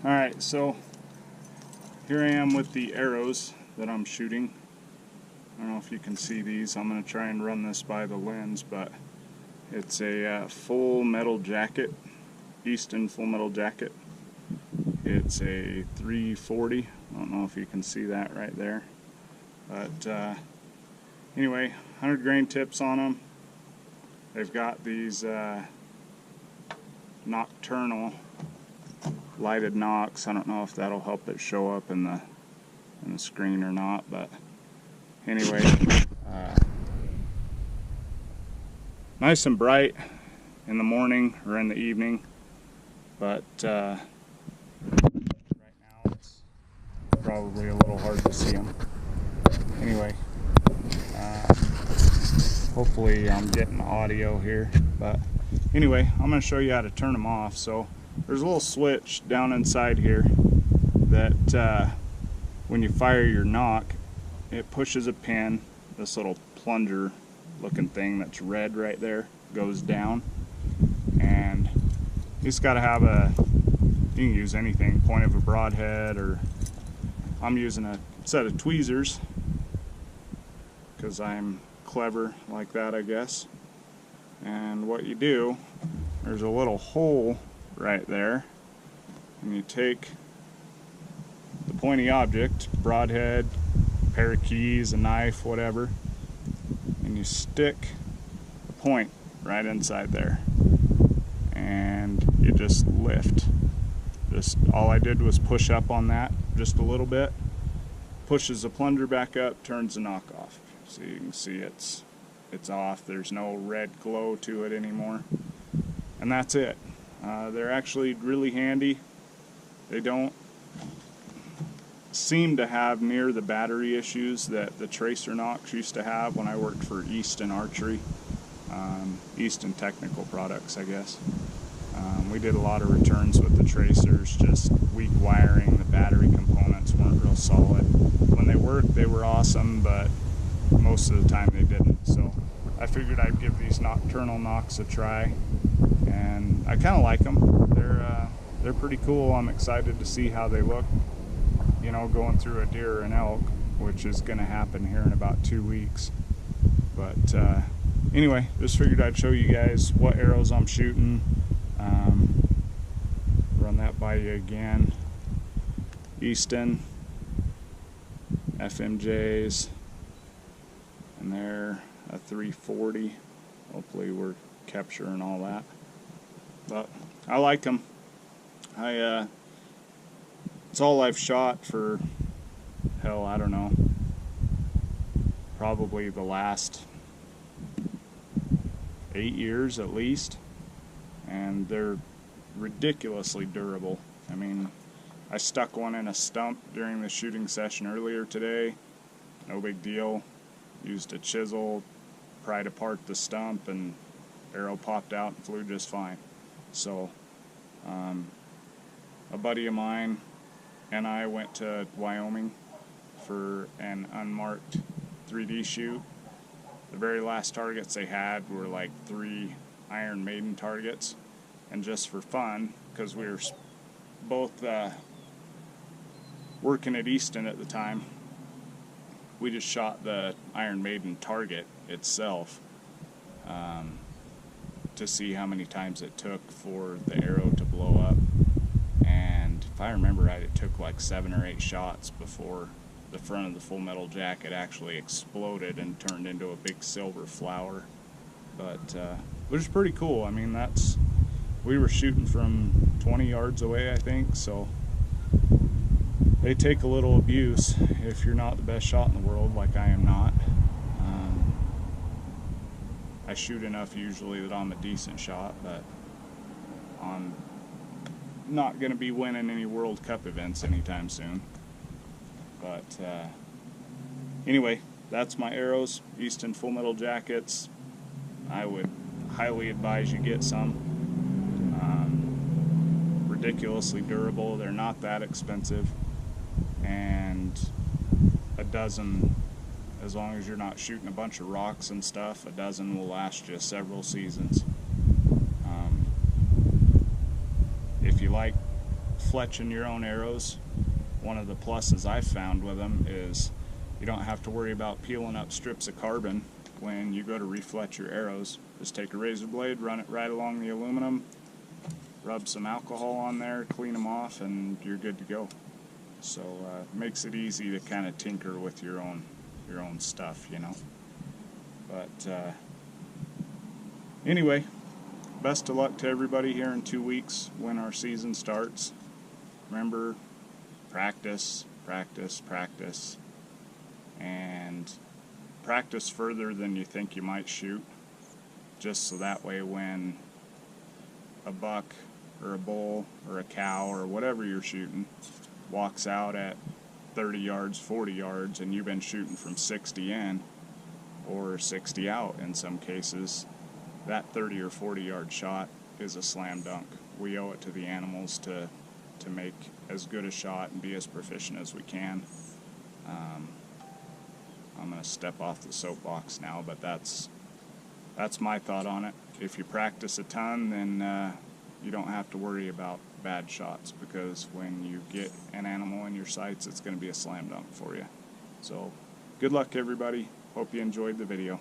Alright, so here I am with the arrows that I'm shooting. I don't know if you can see these. I'm going to try and run this by the lens, but it's a full metal jacket, Easton full metal jacket. It's a 340. I don't know if you can see that right there. But anyway, 100 grain tips on them. They've got these nocturnal lighted nocks. I don't know if that'll help it show up in the screen or not, but anyway, nice and bright in the morning or in the evening, but right now it's probably a little hard to see them. Anyway, hopefully I'm getting audio here, but anyway, I'm going to show you how to turn them off. So there's a little switch down inside here that when you fire your knock, it pushes a pin. This little plunger looking thing that's red right there goes down, and you just got to have you can use anything, point of a broadhead, or I'm using a set of tweezers because I'm clever like that, I guess. And what you do, there's a little hole right there, and you take the pointy object, broadhead, pair of keys, a knife, whatever, and you stick the point right inside there, and you just lift. All I did was push up on that just a little bit, pushes the plunger back up, turns the knock off. So you can see it's off. There's no red glow to it anymore, and that's it. They're actually really handy. They don't seem to have near the battery issues that the tracer nocks used to have when I worked for Easton Archery, Easton Technical Products, I guess. We did a lot of returns with the tracers, just weak wiring. The battery components weren't real solid. When they worked, they were awesome, but most of the time they didn't. So I figured I'd give these nocturnal nocks a try, and I kind of like them. They're pretty cool. I'm excited to see how they look, you know, going through a deer or an elk, which is going to happen here in about 2 weeks. But anyway, just figured I'd show you guys what arrows I'm shooting. Run that by you again. Easton FMJs, and they're a 340. Hopefully we're capturing all that, but I like them. It's all I've shot for, hell, I don't know, probably the last 8 years at least, and they're ridiculously durable. I mean, I stuck one in a stump during the shooting session earlier today. No big deal. Used a chisel, pried apart the stump, and arrow popped out and flew just fine. So a buddy of mine and I went to Wyoming for an unmarked 3D shoot. The very last targets they had were like 3 Iron Maiden targets, and just for fun, because we were both working at Easton at the time, we just shot the Iron Maiden target itself to see how many times it took for the arrow to blow up. And if I remember right, it took like 7 or 8 shots before the front of the full metal jacket actually exploded and turned into a big silver flower. But which is pretty cool. I mean, we were shooting from 20 yards away, I think, so they take a little abuse if you're not the best shot in the world, like I am not. I shoot enough usually that I'm a decent shot, but I'm not going to be winning any World Cup events anytime soon. But anyway, that's my arrows, Easton full metal jackets. I would highly advise you get some. Ridiculously durable. They're not that expensive, and a dozen, as long as you're not shooting a bunch of rocks and stuff, a dozen will last you several seasons. If you like fletching your own arrows, one of the pluses I've found with them is you don't have to worry about peeling up strips of carbon when you go to refletch your arrows. Just take a razor blade, run it right along the aluminum, rub some alcohol on there, clean them off, and you're good to go. So it makes it easy to kind of tinker with your own stuff, you know. But anyway, best of luck to everybody here in 2 weeks when our season starts. Remember, practice, practice, practice, and practice further than you think you might shoot, just so that way when a buck or a bull or a cow or whatever you're shooting walks out at 30 yards, 40 yards, and you've been shooting from 60 in or 60 out in some cases, that 30 or 40 yard shot is a slam dunk. We owe it to the animals to make as good a shot and be as proficient as we can. I'm going to step off the soapbox now, but that's my thought on it. If you practice a ton, then you don't have to worry about bad shots, because when you get an animal in your sights, it's going to be a slam dunk for you. So good luck, everybody. Hope you enjoyed the video.